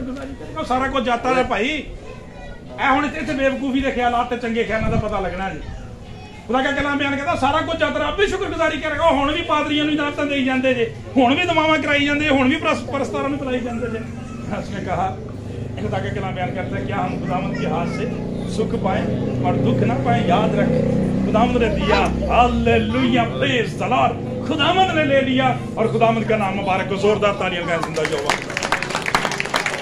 शुक्रगुजारी करेगा, सारा कुछ जाता है भाई। ए हुण इत्थे बेवकूफी दे ख्यालात ते चंगे ख्यालां दा पता लगना जी। खुदा का कलाम बयान कहता सारा कुछ जाता रहा, अब भी शुक्रगुजारी करेगा। हुण भी पादरियां नूं इजाजतां देई जांदे जे, हुण भी दुआवां कराई जांदे, हुण भी परस्तारां नूं बुलाई जांदे जे। उसने कहा, खुदा का कलाम बयान करता है क्या हम खुदावंद के हाथ से सुख पाए और दुख ना पाए? याद रख, खुदावंद ने दिया, हालेलुया, प्रेज द लॉर्ड, खुदावंद ने ले लिया और खुदावंद का नाम मुबारक हो। जोरदार तालियां का जिंदा जो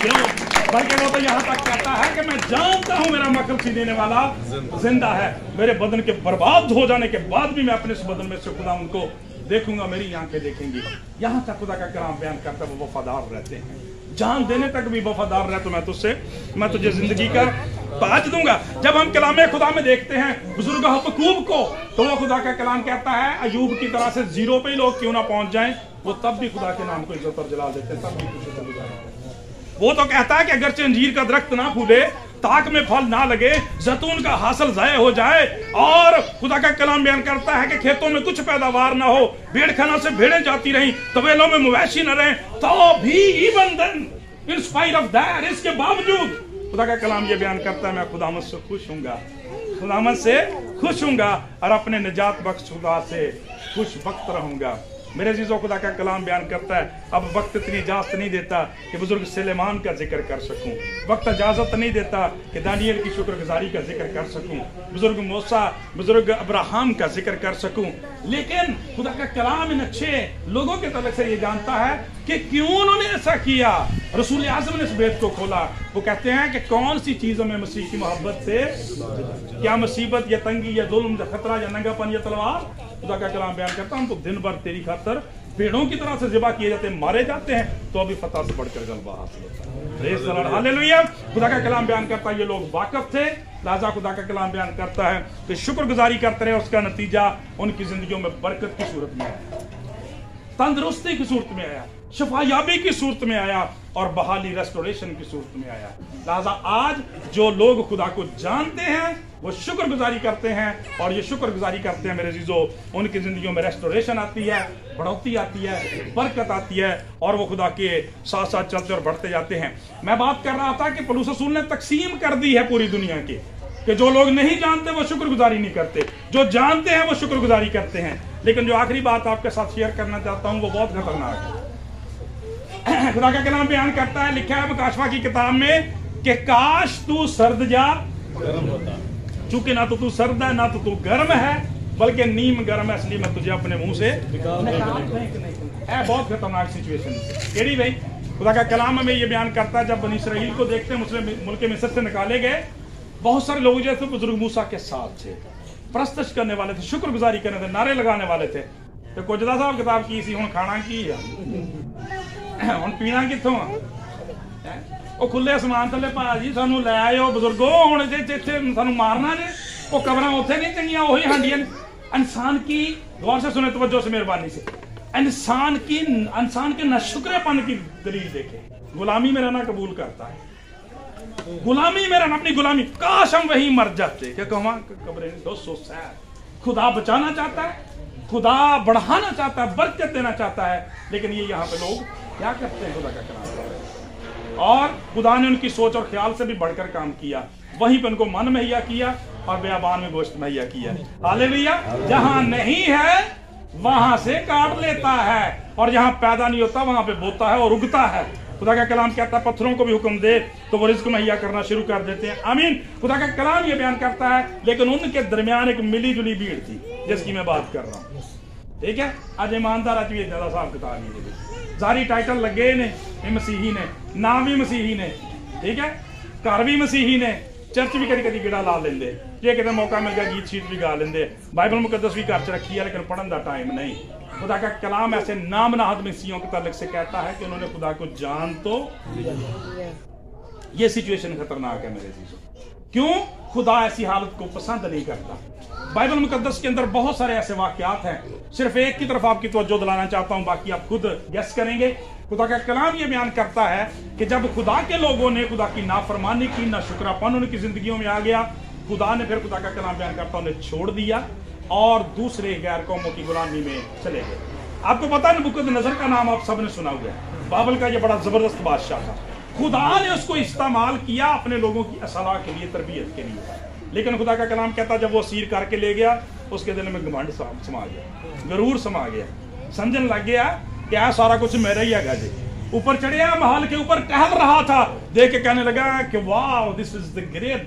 क्यों? बल्कि वो तो यहाँ तक कहता है कि मैं जानता हूँ मेरा मकसद देने वाला जिंदा है। मेरे बदन के बर्बाद हो जाने के बाद भी मैं अपने इस बदन में से खुदावंद को देखूंगा, मेरी आंखें देखेंगी। यहाँ तक खुदा का कलाम बयान करता है वो वफादार रहते हैं, जान देने तक भी वफादार रहे तो मैं तुझे जिंदगी का ताज दूंगा। जब हम कलाम खुदा में देखते हैं बुजुर्ग हबक्कूक को, तो वो खुदा का कलाम कहता है अयूब की तरह से जीरो पे ही लोग क्यों ना पहुंच जाएं, वो तब भी खुदा के नाम को इज्जत और जलाल देते हैं, तब भी खुशी से गुजारते हैं। वो तो कहता है कि अगरचे अंजीर का दरख्त ना फूले, ताक में फल ना लगे, जैतून का हासिल ज़ाय हो जाए, और खुदा का कलाम बयान करता है कि खेतों में कुछ पैदावार ना हो, भेड़खाना से भेड़ें जाती रहीं, तबेलों में मवेशी न रहें, तो भी even then in spite of that, इसके बावजूद खुदा का कलाम ये बयान करता है मैं खुदामद से खुश हूँगा, खुदामद से खुश हूँगा और अपने निजात बख्श खुदा से खुश वक्त रहूँगा। मेरे अजीजों, खुदा का कलाम बयान करता है अब वक्त इतनी इजाजत नहीं देता कि बुजुर्ग सुलेमान का जिक्र कर सकूं, वक्त इजाजत नहीं देता कि दानियल की शुक्रगुजारी का जिक्र कर सकूं, बुजुर्ग मूसा, बुजुर्ग अब्राहम का जिक्र कर सकूं, लेकिन खुदा का कलाम इन अच्छे लोगों के तरफ से ये जानता है कि क्यों उन्होंने ऐसा किया। रसूल आज़म ने इस भेद को खोला। वो कहते हैं कि कौन सी चीजों में मसीह की मोहब्बत से, क्या मुसीबत या तंगी या जुल्म या खतरा या नंगापन या तलवार? खुदा का कलाम बयान करता हूं तो दिन भर तेरी खातर पेड़ों की तरह से ज़िबा किए जाते हैं, मारे जाते हैं, तो अभी फतह से बढ़कर गलबा हासिल होता है। Praise the Lord, hallelujah. खुदा का कलाम बयान करता है ये लोग वाकिफ थे, लिहाजा खुदा का कलाम बयान करता है कि शुक्रगुजारी करते रहे, उसका नतीजा उनकी जिंदगियों में बरकत की सूरत में आया, तंदुरुस्ती की सूरत में आया, शफायाबी की सूरत में आया और बहाली रेस्टोरेशन की सूरत में आया। लिहाजा आज जो लोग खुदा को जानते हैं वो शुक्रगुजारी करते हैं, और ये शुक्रगुजारी करते हैं मेरे अजीजों, उनकी जिंदगियों में रेस्टोरेशन आती है, बढ़ोतरी आती है, बरकत आती है, और वो खुदा के साथ साथ चलते और बढ़ते जाते हैं। मैं बात कर रहा था कि पौलुस रसूल ने तकसीम कर दी है पूरी दुनिया की, कि जो लोग नहीं जानते वो शुक्रगुजारी नहीं करते, जो जानते हैं वो शुक्रगुजारी करते हैं। लेकिन जो आखिरी बात आपके साथ शेयर करना चाहता हूं वो बहुत खतरनाक है। खुदा का कलाम बयान करता है, लिखा है मुकाशवा की किताब में कि काश तू सर्द जा गर्म होता, चूंकि ना तो तू सर्द है ना तो तू गर्म है, बल्कि नीम गर्म है, इसलिए मैं तुझे अपने मुंह से नहीं। बहुत खतरनाक सिचुएशन केड़ी भाई। खुदा का कलाम हमें ये बयान करता है जब बनी इसराइल को देखते हैं मुस्लिम मुल्क मिस्र से निकाले गए, बहुत सारे लोग जैसे बुजुर्ग मूसा के साथ थे, परस्तश करने वाले थे, शुक्रगुजारी करने थे, नारे लगाने वाले थे। तो कुजदा साहब किताब की सी, हुण खाना की है, हुण पीना कित्थों आ? ਉਹ खुले आसमान थले भाजी सानू लै आयो बुजुर्गो, हुण इत्थे सानू मारना जे, वो कबरां उत्थे नहीं चंगियां, ओही हांडियां। इंसान की, गौर से सुने, तवज्जो से, मेहरबानी से, इंसान के नाशुक्रेपन की दलील देखे। गुलामी में रहना कबूल करता है, गुलामी में रहना, अपनी गुलामी, काश हम वहीं मर जाते, क्या कहवा कब्रें दोस्तों सैर। खुदा बचाना चाहता है, खुदा बढ़ाना चाहता है, बरकत देना चाहता है, लेकिन ये यहाँ पे लोग क्या करते हैं? खुदा का कलाम, और खुदा ने उनकी सोच और ख्याल से भी बढ़कर काम किया, वहीं पे उनको मन मुहैया किया और बेयाबान में गोश्त मुहैया किया। हालेलुया। जहां नहीं है वहां से काट लेता है, और जहां पैदा नहीं होता वहां पे बोता है और उगता है। खुदा का कलाम कहता है पत्थरों को भी हुक्म दे तो वो रिज्क मुहैया करना शुरू कर देते हैं। आमीन। खुदा का कलाम ये बयान करता है, लेकिन उनके दरमियान एक मिली जुली भीड़ थी जिसकी मैं बात कर रहा हूँ, ठीक है। आज ईमानदार आज भी ज्यादा साहब किताब नहीं, सारी टाइटल लगे ने मसीही ने, नाम भी मसीही ने, ठीक है, घर भी मसीही ने, चर्च भी कभी कभी गिड़ा ला लेंगे, जे कितने मौका मिल गया गीत शीत भी गा लेंगे, बाइबल मुकद्दस भी घर च रखी है, लेकिन पढ़ने का टाइम नहीं। खुदा का कलाम ऐसे नामनाहद मसीहियों के ताल्लुक से कहता है कि उन्होंने खुदा को जान तो, ये सिचुएशन खतरनाक है मेरे चीजों। क्यों? खुदा ऐसी हालत को पसंद नहीं करता। बाइबल मुकद्दस के अंदर बहुत सारे ऐसे वाकयात हैं, सिर्फ एक की तरफ आपकी तवज्जो दिलाना चाहता हूं, बाकी आप खुद गेस करेंगे। खुदा का कलाम ये बयान करता है कि जब खुदा के लोगों ने खुदा की नाफरमानी की, ना शुक्रापन उनकी जिंदगियों में आ गया, खुदा ने फिर, खुदा का कलाम बयान करता उन्हें छोड़ दिया और दूसरे गैर कौमों की गुलामी में चले गए। आपको पता है नबूकदनेस्सर का नाम आप सबने सुना हुआ है, बाबल का ये बड़ा जबरदस्त बादशाह था, खुदा ने उसको इस्तेमाल किया अपने लोगों की असलाह के लिए, तरबियत के लिए। लेकिन खुदा का कलाम कहता जब वो सीर करके ले गया, उसके दिल में घमंड समा गया, गरूर समा गया, समझने लग गया कि आ सारा कुछ मेरा ही है जी। ऊपर चढ़िया, महल के ऊपर टहल रहा था, देख के कहने लगा कि वाह this is the great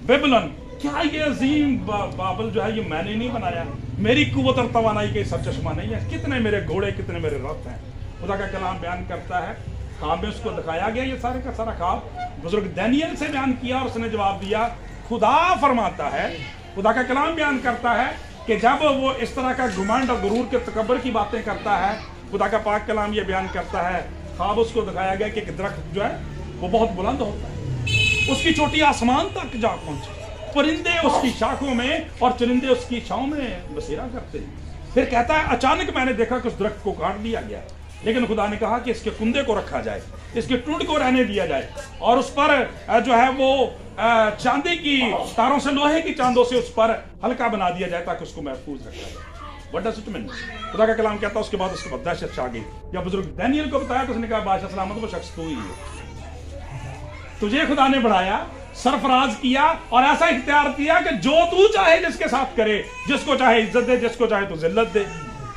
Babylon, क्या ये अजीम बाबल जो है ये मैंने नहीं बनाया, मेरी कुव्वत और तवानाई के सब चश्मा नहीं है, कितने मेरे घोड़े, कितने मेरे रथ हैं। खुदा का कलाम बयान करता है, ख्वाब में उसको दिखाया गया ये सारे का सारा ख्वाब, बुजुर्ग दानियल से बयान किया और उसने जवाब दिया। खुदा फरमाता है, खुदा का कलाम बयान करता है कि जब वो इस तरह का घुमंड और गुरूर के तकब्बर की बातें करता है, खुदा का पाक कलाम ये बयान करता है, ख्वाब उसको दिखाया गया कि एक दरख्त जो है वो बहुत बुलंद होता है, उसकी चोटी आसमान तक जा पहुंचे, परिंदे उसकी शाखों में और चरिंदे उसकी छांव में बसेरा करते हैं। फिर कहता है अचानक मैंने देखा कि उस दरख्त को काट दिया गया, लेकिन खुदा ने कहा कि इसके कुंदे को रखा जाए, इसके टूट को रहने दिया जाए, और उस पर जो है वो चांदी की तारों से, लोहे की चांदों से उस पर हल्का बना दिया जाए ताकि उसको महफूज रखा जाए। What does it mean? खुदा का कलाम कहता है उसके बाद उसके बाद दहशत छा गई। जब बुजुर्ग दानियल को बताया तो उसने कहा बादशाह सलामत, वो शख्स तू ही है, तुझे खुदा ने बढ़ाया, सरफराज किया और ऐसा इख्तियार किया कि जो तू चाहे जिसके साथ करे, जिसको चाहे इज्जत दे, जिसको चाहे तो जिल्लत दे,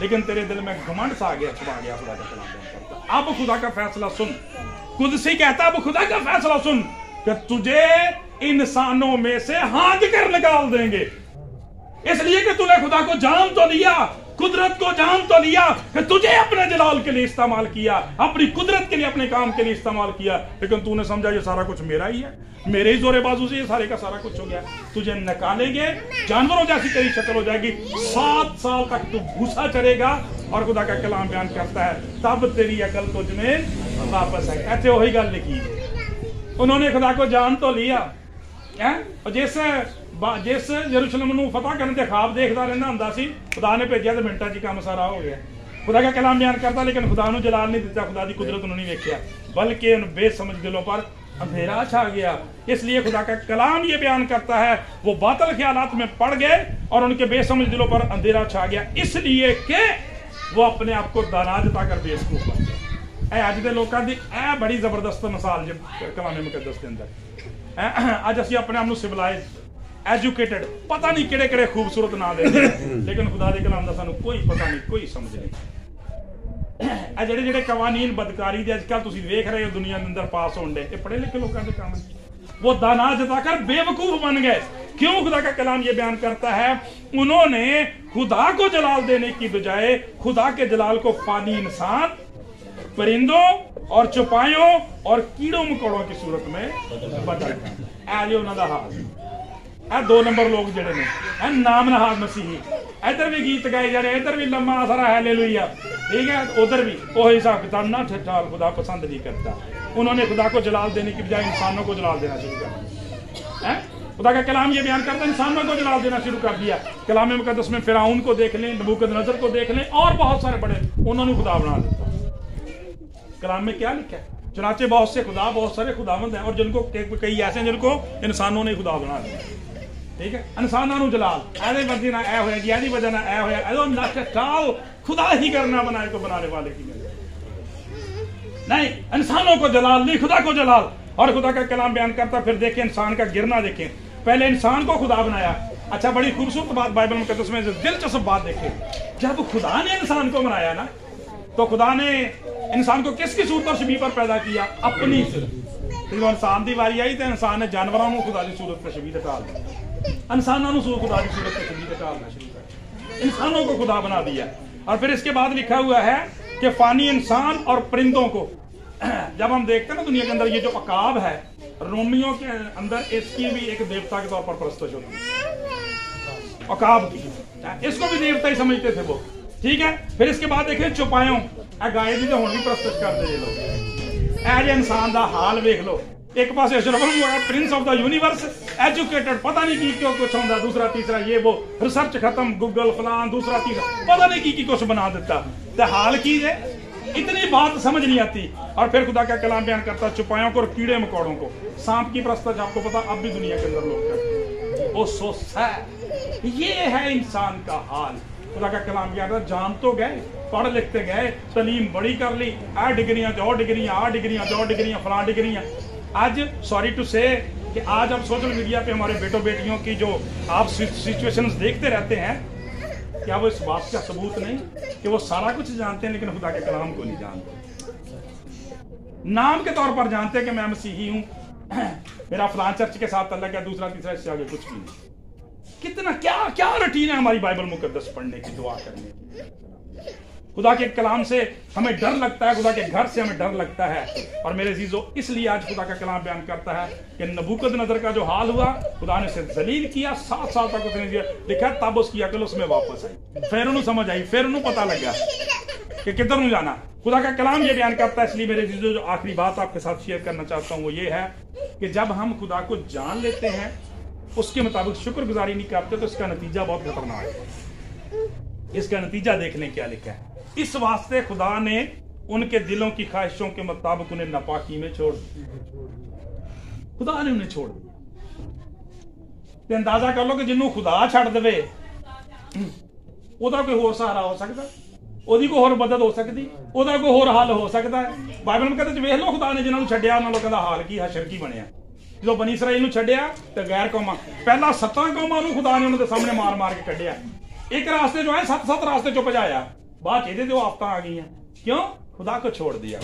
लेकिन तेरे दिल में घमंड सा आ गया, छुपा गया। खुदा का कलाम कहता अब खुदा का फैसला सुन, कुदसी कहता अब खुदा का फैसला सुन कि तुझे इंसानों में से हाँक कर निकाल देंगे, इसलिए कि तूने खुदा को जान तो लिया, कुदरत को जान तो लिया कि तुझे अपने जलाल के लिए इस्तेमाल किया, अपनी कुदरत के लिए, अपने काम के लिए इस्तेमाल किया, लेकिन तूने समझा ये सारा कुछ मेरा ही है, मेरे ही जोरे बाजू से ये सारे का सारा कुछ हो गया। तुझे निकालेंगे, जानवरों जैसी तेरी शक्ल हो जाएगी, 7 साल तक तू भूसा चरेगा। और खुदा का कलाम बयान करता है तब तेरी अकल तुझ में वापस आई। ऐसे वही गल लिखी, उन्होंने खुदा को जान तो लिया है, और जिस यरूशलेम ਨੂੰ फतह करने के ख्वाब देखता रहता ਹੁੰਦਾ ਸੀ, खुदा ने भेजा तो मिनटा च काम सारा हो गया। खुदा का कलाम बयान करता, लेकिन खुदा ਨੂੰ जलाल नहीं दिता, खुदा की कुदरत उन्होंने नहीं देखा, बल्कि उन बेसमझ दिलों पर अंधेरा छा गया। इसलिए खुदा का कलाम ये बयान करता है वो बातिल ख्यालात में पड़ गए और उनके बेसमझ दिलों पर अंधेरा छा गया, इसलिए कि वो अपने आप को दाना जताकर बेवकूफ बन गए। अज के लोगों की यह बड़ी जबरदस्त मिसाल जो कलाम मुकद्दस के अंदर, अज असीं अपने आप को सिविलाइज, एजुकेटेड, पता नहीं किहड़े किहड़े खूबसूरत नाम देते, लेकिन खुदा के कलाम का सानू कोई पता नहीं, कोई समझ नहीं। ਜਿਹੜੇ ਜਿਹੜੇ कवानीन बदकारी ਦੇ ਅੱਜਕੱਲ ਤੁਸੀਂ ਵੇਖ ਰਹੇ ਹੋ दुनिया के अंदर पास होने, ये पढ़े लिखे लोगों के काम है, वो दाना जताकर बेवकूफ बन गए। क्यों? खुदा का कलाम ये बयान करता है उन्होंने खुदा को जलाल देने की बजाय खुदा के जलाल को फानी इंसान, परिंदों और चौपायों और कीड़ों मकोड़ों की सूरत में बदल दिया। ऐ उन्हों का हाल, ਇਹ 2 नंबर लोग ਜਿਹੜੇ ਨੇ, ਇਹ नाम नहाद मसीही, इधर भी गीत गाए जा रहे, इधर भी लम्मा सारा हालेलुया, ठीक है, उधर भी वही हिसाब किताब ना ठठाल खुदा पसंद नहीं करता। उन्होंने खुदा को जलाल देने की बजाय इंसानों को जलाल देना शुरू कर दिया। खुदा का कलाम ये बयान करता है इंसानों को जलाल देना शुरू कर दिया। कलाम मुकद्दस में फिरौन को देख लें, नबूकदनेस्सर को देख लें, और बहुत सारे बड़े, उन्होंने खुदा बना दिया। कलाम में क्या लिखा है? चुनाचे बहुत से खुदा, बहुत सारे खुदावंद हैं, और जिनको कई ऐसे जिनको इंसानों ने खुदा बना दिया, ठीक है, इंसानों जलाल, ऐसे मर्जी ना ऐ होया जी, ऐसी वजह ना ऐ होया, ऐदो नशटाल खुदा ही करना बनाए को बनाने वाले की नहीं, इंसानों को जलाल नहीं, खुदा को जलाल। और खुदा का कलाम बयान करता, फिर देखें इंसान का गिरना, देखें पहले इंसान को खुदा बनाया। अच्छा, बड़ी खूबसूरत बात बाइबल मुकद्दस में दिलचस्प बात देखें, जब खुदा ने इंसान को बनाया ना, तो खुदा ने इंसान को किसकी सूरत और शबीह पर पैदा किया? अपनी सूरत। जब इंसान की वारी आई तो इंसान ने जानवरों को खुदा की सूरत पर शबीह टाल दी, इंसानों को खुदा की सूरत पर शबीह टालना शुरू कर, इंसानों को खुदा बना दिया। और फिर इसके बाद लिखा हुआ है कि फानी इंसान और परिंदों को, जब हम देखते हैं ना दुनिया के अंदर ये जो अकाब है, रोमियों के अंदर इसकी भी एक देवता के तौर पर परस्तिश होती है, अकाब की, इसको भी देवता ही समझते थे वो, ठीक है। फिर इसके बाद देखें चौपायों, गाय की तो हुण भी परस्तिश करते लोग, एज इंसान का हाल वेख लो, एक पास prince of the universe, educated, पता नहीं की क्यों कुछ होता, दूसरा तीसरा ये वो, रिसर्च खत्म, गूगल फलान, दूसरा तीसरा, पता नहीं की कुछ बना देता, तो हाल की है, इतनी बात समझ नहीं आती। और फिर खुदा का कलाम बयान करता चौपायों को और कीड़े मकोड़ों को, सांप की परस्तिश आपको पता अब भी दुनिया के अंदर लोग करते हैं, वो सोचता है ये है इंसान का हाल। खुदा का कलाम क्या था, जान तो गए, पढ़ लिखते गए, तलीम बड़ी कर ली, आ डिग्रियां जो डिग्रियां, आ डिग्रियां जो डिग्रियां, फलां डिग्रियां। आज सॉरी टू से कि आज आप सोशल मीडिया पे हमारे बेटों बेटियों की जो आप सिचुएशंस देखते रहते हैं, क्या वो इस बात का सबूत नहीं कि वो सारा कुछ जानते हैं लेकिन खुदा के कलाम को नहीं जानते। नाम के तौर पर जानते हैं कि मैं मसीही हूं, मेरा फलां चर्च के साथ तल्लक है, दूसरा तीसरा, इससे आगे कुछ भी नहीं। कितना क्या क्या रूटीन है हमारी बाइबल मुकद्दस पढ़ने की, दुआ करने की। खुदा के कलाम से हमें डर लगता है, खुदा के घर से हमें डर लगता है। और मेरे अजीजों, इसलिए आज खुदा का कलाम बयान करता है कि नबूकदनजर का जो हाल हुआ, खुदा ने उसे जलील किया, 7 साल तक उसने लिखा, तब उसकी अकल उसमें वापस आई, फिर उन्हें समझ आई, फिर उन्हें पता लगा कि किधर नहीं जाना। खुदा का कलाम ये बयान करता है। इसलिए मेरे अजीजों, जो आखिरी बात आपके साथ शेयर करना चाहता हूँ वो ये है कि जब हम खुदा को जान लेते हैं, उसके मुताबिक शुक्रगुजारी नहीं करते, तो इसका नतीजा बहुत खतरनाक है। इसका नतीजा देखने क्या लिखा है। इस वास्ते खुदा ने उनके दिलों की ख्वाहिशों के मुताबिक उन्हें नापाकी में छोड़ दिया। खुदा ने उन्हें छोड़ दिया। तो अंदाजा कर लो कि जिन्हों खुदा छड़ देवे ਉਹਦਾ कोई होर सहारा हो सकता, ਉਹਦੀ कोई होर मदद हो सकती, ਉਹਦਾ कोई होर हल हो सकता है। बाइबल में कहते वेख लो खुदा ने जिन्होंने छड्डिया उन्होंने लोगों का हाल की हशर की बनया। जो बनी इसराइल ਨੂੰ ਛੱਡਿਆ ਤੇ गैर कौमां, ਪਹਿਲਾਂ 7 ਕੌਮਾਂ ਨੂੰ खुदा ने उन्होंने सामने मार मार के ਕੱਢਿਆ। एक रास्ते जो है 7 रास्ते चो भजाया, बाद ये जो आफत आ गई हैं। क्यों? खुदा को छोड़ दिया।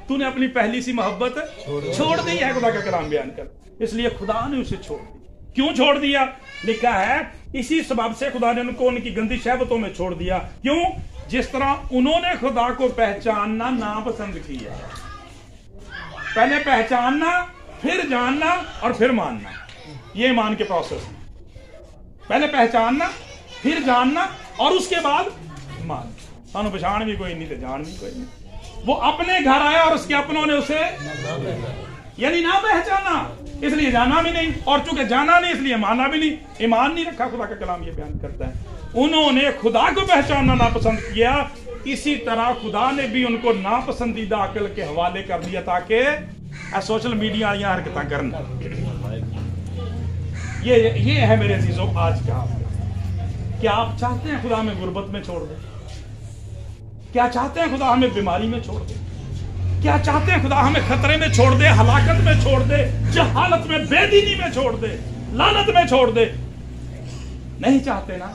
तूने अपनी पहली सी मोहब्बत छोड़ दी है, खुदा का कलाम बयान कर। इसलिए खुदा ने उसे छोड़ दिया। क्यों छोड़ दिया? लिखा है इसी सबब से खुदा ने उनको उनकी गंदी शहवतों में छोड़ दिया। क्यों? जिस तरह उन्होंने खुदा को पहचानना नापसंद किया। पहले पहचानना, फिर जानना और फिर मानना, ये ईमान के प्रोसेस है। पहले पहचानना, फिर जानना और उसके बाद मान। सानू पहचान भी कोई नहीं तो जान भी कोई नहीं। वो अपने घर आया और उसके अपनों ने उसे यानी ना पहचाना, इसलिए जाना भी नहीं, और चूंकि जाना नहीं इसलिए माना भी नहीं, ईमान नहीं रखा। खुदा का कलाम ये बयान करता है उन्होंने खुदा को पहचानना नापसंद किया। इसी तरह खुदा ने भी उनको नापसंदीदा अकल के हवाले कर दिया ताकि सोशल मीडिया वाली हरकत करना। ये है मेरे अजीजों आज का। क्या आप चाहते हैं खुदा हमें गुर्बत में छोड़ दे? क्या चाहते हैं खुदा हमें बीमारी में छोड़ दे? क्या चाहते हैं खुदा हमें खतरे में छोड़ दे, हलाकत में छोड़ दे, जहालत में, बेदीनी में छोड़ दे, लानत में छोड़ दे? नहीं चाहते ना,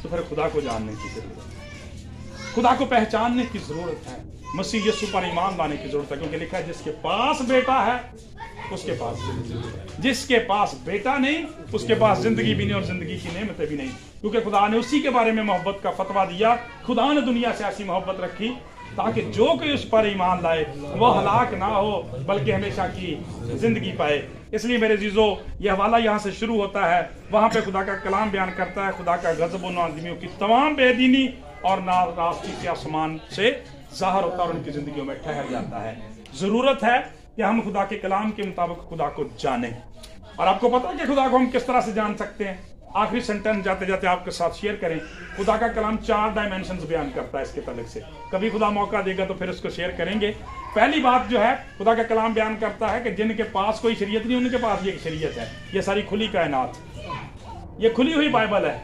तो फिर खुदा को जानने की जरूरत है, खुदा को पहचानने की जरूरत है, मसीह यीशु पर ईमान लाने की जरूरत है। क्योंकि लिखा है जिसके पास बेटा है उसके पास जिंदगी है, जिसके पास बेटा नहीं उसके पास जिंदगी भी नहीं और जिंदगी की नेमतें भी नहीं। क्योंकि खुदा ने उसी के बारे में मोहब्बत का फतवा दिया। खुदा ने दुनिया से ऐसी मोहब्बत रखी ताकि जो कोई उस पर ईमान लाए वो हलाक ना हो बल्कि हमेशा की जिंदगी पाए। इसलिए मेरे जीजो, ये हवाला यहाँ से शुरू होता है, वहां पे खुदा का कलाम बयान करता है खुदा का गज़ब और नाज़िमियों की तमाम बेदीनी और नाराज़गी के आसमान से ज़ाहिर होता है और उनकी जिंदगियों में ठहर जाता है। जरूरत है कि हम खुदा के कलाम के मुताबिक खुदा को जानें। और आपको पता है कि खुदा को हम किस तरह से जान सकते हैं? आखिरी सेंटेंस जाते जाते आपके साथ शेयर करें। खुदा का कलाम 4 डायमेंशंस बयान करता है इसके तलक से। कभी खुदा मौका देगा तो फिर उसको शेयर करेंगे। पहली बात जो है, खुदा का कलाम बयान करता है कि जिनके पास कोई शरीयत नहीं उनके पास ये शरीयत है। ये सारी खुली कायनात, ये खुली हुई बाइबल है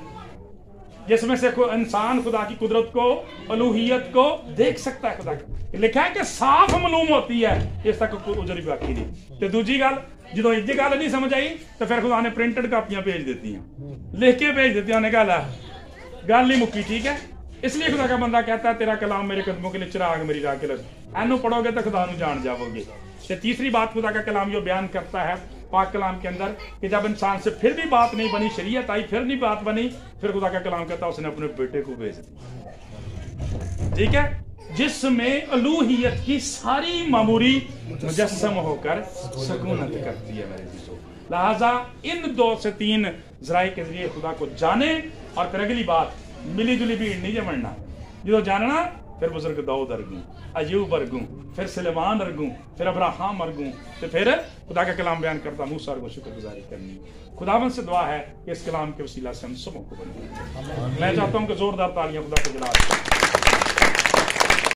जिसमें से इंसान खुदा की कुदरत को, अलूहियत को देख सकता है। खुदा का लिखा है कि साफ मालूम होती है, इस तक कोई उजर भी बाकी नहीं। तो दूजी गल, जो ये गल नहीं समझ आई तो फिर खुदा ने प्रिंटेड कापियां भेज देती हैं, लिख के भेज देती हैं। गल नहीं मुक्की, ठीक है। इसलिए खुदा का बंदा कहता है तेरा कलाम मेरे कदमों के लिए चिराग मेरी राह के लिए। एनू पढ़ोगे तो खुदा नू जान जाओगे। तो तीसरी बात खुदा का कलाम जो बयान करता है पाक कलाम के अंदर कि जब इंसान से फिर भी बात नहीं बनी, शरीयत आई फिर नहीं बात बनी, फिर खुदा का कलाम कहता है उसने अपने बेटे को भेज दिया, ठीक है, जिसमें अलूहियत की सारी मामूरी मुजस्सम होकर सकूनत करती है मेरे जीसो। लिहाजा इन 2 से 3 जराए के जरिए खुदा को जाने। और फिर अगली बात, मिली जुली भीड़ नहीं जमना, जो जानना फिर बुजुर्ग दाऊद अर्गू, अयूब अर्गू, फिर सुलेमान अर्गू, फिर अब्राहम अर्गू, तो फिर खुदा का कलाम बयान करता मूसा अर्गू शुक्रगुजारी करनी। खुदावन से दुआ है कि इस कलाम के वसीला से हम सबों को बने। मैं चाहता हूँ कि जोरदार तालियां खुदा को दिला।